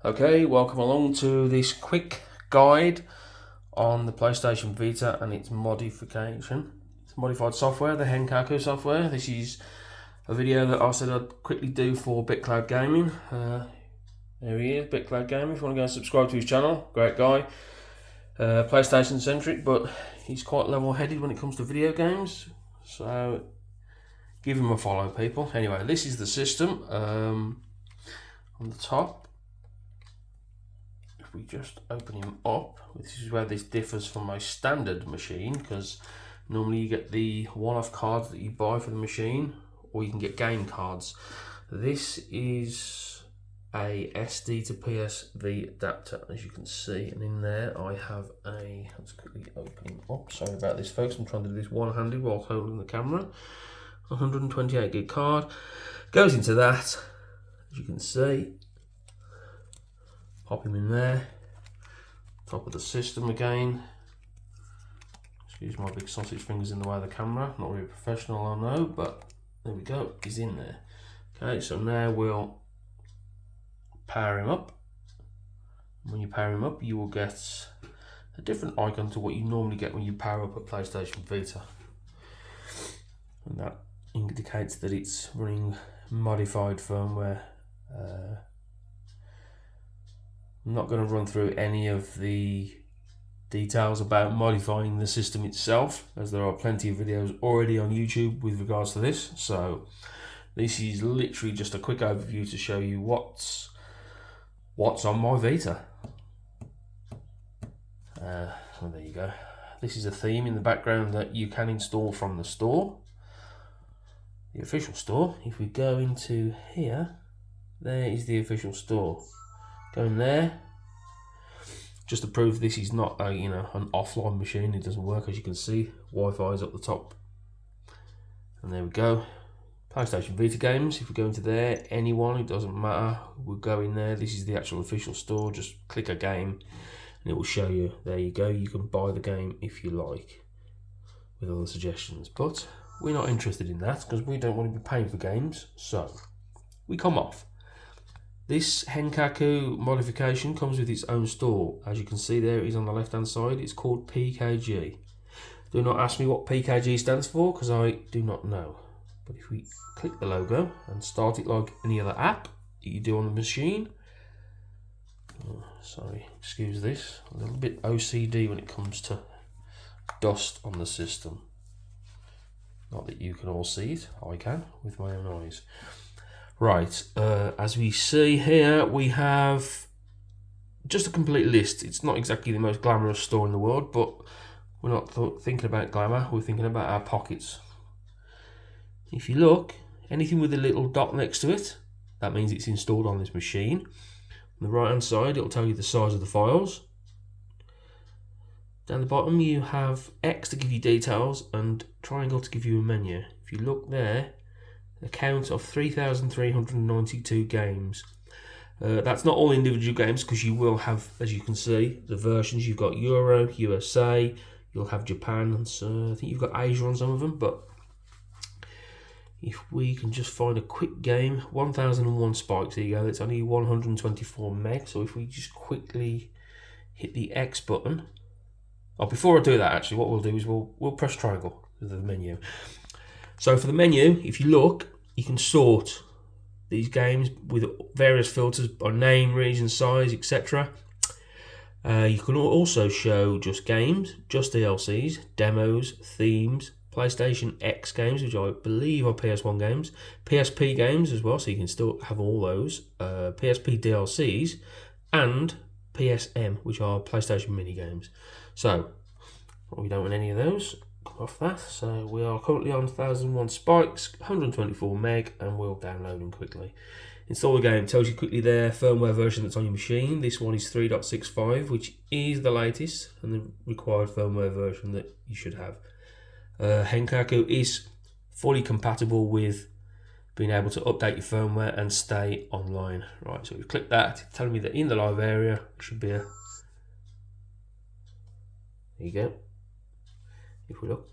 Okay, welcome along to this quick guide on the PlayStation Vita and its modification. It's modified software, the Henkaku software. This is a video that I said I'd quickly do for BitCloud Gaming. There he is, BitCloud Gaming. If you want to go and subscribe to his channel, great guy. PlayStation centric, but he's quite level-headed when it comes to video games. So give him a follow, people. Anyway, this is the system. On the top, we just open him up. This is where this differs from my standard machine, because normally you get the one-off cards that you buy for the machine, or you can get game cards. This is a SD to PSV adapter, as you can see, and in there I have a, let's quickly open him up. Sorry about this, folks, I'm trying to do this one-handed while holding the camera. 128 gig card goes into that, as you can see. Pop him in there, top of the system again. Excuse my big sausage fingers in the way of the camera, not really professional, I know, but there we go, he's in there. Okay, so now we'll power him up. When you power him up, you will get a different icon to what you normally get when you power up a PlayStation Vita. And that indicates that it's running modified firmware. I'm not going to run through any of the details about modifying the system itself, as there are plenty of videos already on YouTube with regards to this. So this is literally just a quick overview to show you what's on my Vita. So there you go. This is a theme in the background that you can install from the store, the official store. If we go into here, there is the official store. Go in there, just to prove this is not a an offline machine. It doesn't work, as you can see. Wi-Fi is up the top, and there we go. PlayStation Vita games. If we go into there, anyone, it doesn't matter. We'll go in there. This is the actual official store. Just click a game, and it will show you. There you go. You can buy the game if you like, with other suggestions. But we're not interested in that, because we don't want to be paying for games. So we come off. This Henkaku modification comes with its own store. As you can see there, it is on the left hand side. It's called PKG. Do not ask me what PKG stands for, because I do not know. But if we click the logo and start it like any other app that you do on the machine. Sorry, excuse this. A little bit OCD when it comes to dust on the system. Not that you can all see it. I can with my own eyes. Right, as we see here, we have just a complete list. It's not exactly the most glamorous store in the world, but we're not thinking about glamour, we're thinking about our pockets. If you look, anything with a little dot next to it, that means it's installed on this machine. On the right hand side, it'll tell you the size of the files. Down the bottom, you have X to give you details and triangle to give you a menu. If you look there, a count of 3,392 games. That's not all individual games, because you will have, as you can see, the versions. You've got Euro, USA, you'll have Japan, and so I think you've got Asia on some of them. But if we can just find a quick game, 1001 spikes, there you go, it's only 124 meg. So if we just quickly hit the X button. Oh, before I do that, actually, what we'll do is we'll press triangle to the menu. So for the menu, if you look, you can sort these games with various filters by name, region, size, etc. You can also show just games, just DLCs, demos, themes, PlayStation X games, which I believe are PS1 games, PSP games as well, so you can still have all those, PSP DLCs, and PSM, which are PlayStation mini games. So we don't want any of those. Off that, so we are currently on 1001 spikes, 124 meg, and we'll download them quickly. Install the game, tells you quickly there, firmware version that's on your machine. This one is 3.65, which is the latest and the required firmware version that you should have. Henkaku is fully compatible with being able to update your firmware and stay online. Right, so we click that, it's telling me that in the live area, it should be a, there you go. If we look,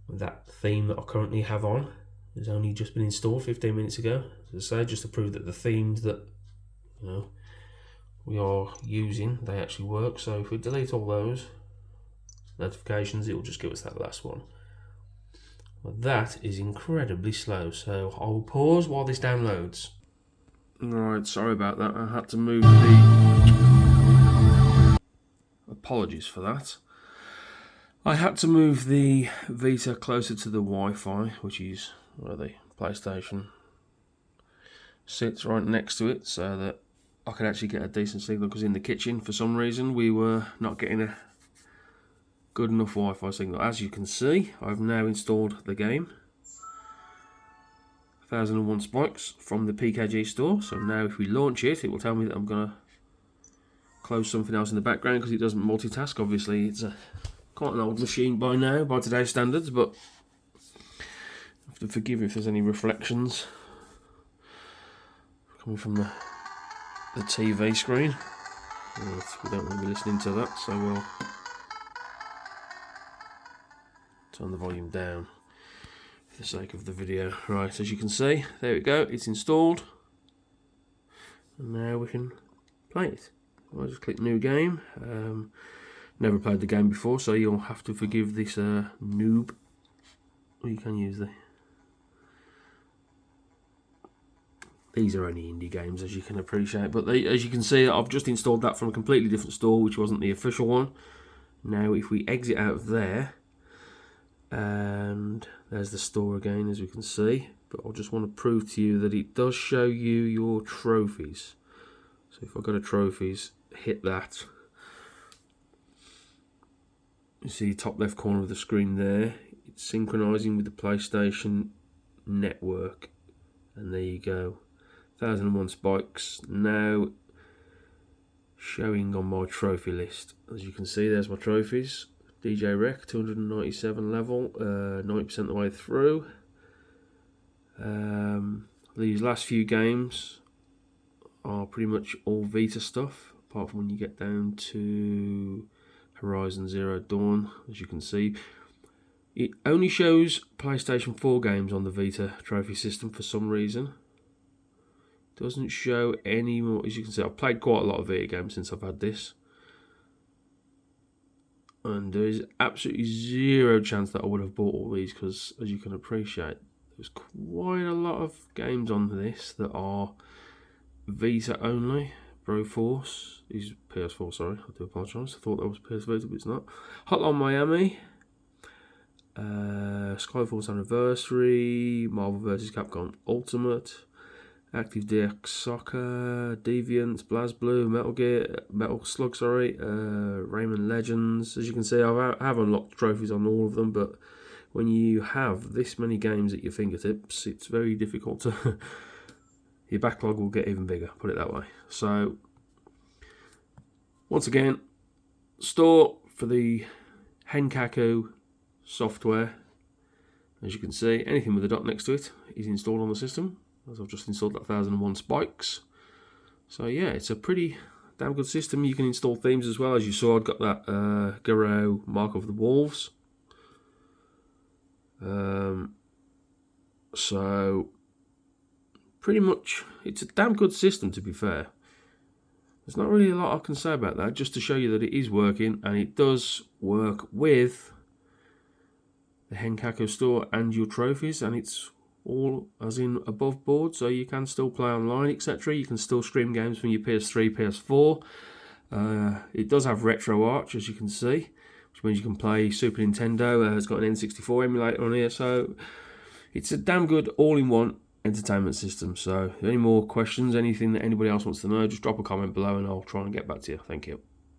that theme that I currently have on has only just been installed 15 minutes ago. As I say, just to prove that the themes that you know, we are using, they actually work. So if we delete all those notifications, it will just give us that last one. But that is incredibly slow, so I will pause while this downloads. Right, sorry about that. I had to move the... Apologies for that. I had to move the Vita closer to the Wi-Fi, which is where the PlayStation sits, right next to it, so that I could actually get a decent signal, because in the kitchen, for some reason, we were not getting a good enough Wi-Fi signal. As you can see, I've now installed the game, 1001 Spikes, from the PKG store. So now if we launch it, it will tell me that I'm going to close something else in the background, because it doesn't multitask. Obviously, it's quite an old machine by now, by today's standards, but I have to forgive if there's any reflections coming from the TV screen. Right, we don't want to be listening to that, so we'll turn the volume down for the sake of the video. Right, as you can see, there we go, it's installed. And now we can play it. I'll just click new game. Never played the game before, so you'll have to forgive this noob. Or you can use these are only indie games, as you can appreciate, but as you can see, I've just installed that from a completely different store, which wasn't the official one. Now if we exit out of there, and there's the store again, as we can see, but I just want to prove to you that it does show you your trophies. So if I go to trophies, hit that, you see top left corner of the screen there, it's synchronizing with the PlayStation network, and there you go, 1001 Spikes now showing on my trophy list. As you can see, there's my trophies. DJ Rec 297 level, 90% of the way through. These last few games are pretty much all Vita stuff, apart from when you get down to Horizon Zero Dawn. As you can see, it only shows PlayStation 4 games on the Vita trophy system for some reason. Doesn't show any more. As you can see, I've played quite a lot of Vita games since I've had this, and there is absolutely zero chance that I would have bought all these, because as you can appreciate, there's quite a lot of games on this that are Vita only. Broforce is PS4, sorry, I do apologise. I thought that was PS Vita, but it's not. Hotline Miami, Skyforce Anniversary, Marvel vs. Capcom Ultimate, Active DX Soccer, Deviant, BlazBlue, Metal Slug, Rayman Legends. As you can see, I have unlocked trophies on all of them, but when you have this many games at your fingertips, it's very difficult to... your backlog will get even bigger, put it that way. So, once again, store for the Henkaku software. As you can see, anything with a dot next to it is installed on the system, as I've just installed that 1001 Spikes. So yeah, it's a pretty damn good system. You can install themes as well. As you saw, I've got that Garou Mark of the Wolves. So pretty much, it's a damn good system, to be fair. There's not really a lot I can say about that, just to show you that it is working, and it does work with the Henkaku store and your trophies, and it's all as in above board, so you can still play online, etc. You can still stream games from your PS3, PS4. It does have RetroArch, as you can see, which means you can play Super Nintendo. It's got an N64 emulator on here, so it's a damn good all-in-one entertainment system. So if any more questions, anything that anybody else wants to know, just drop a comment below and I'll try and get back to you. Thank you.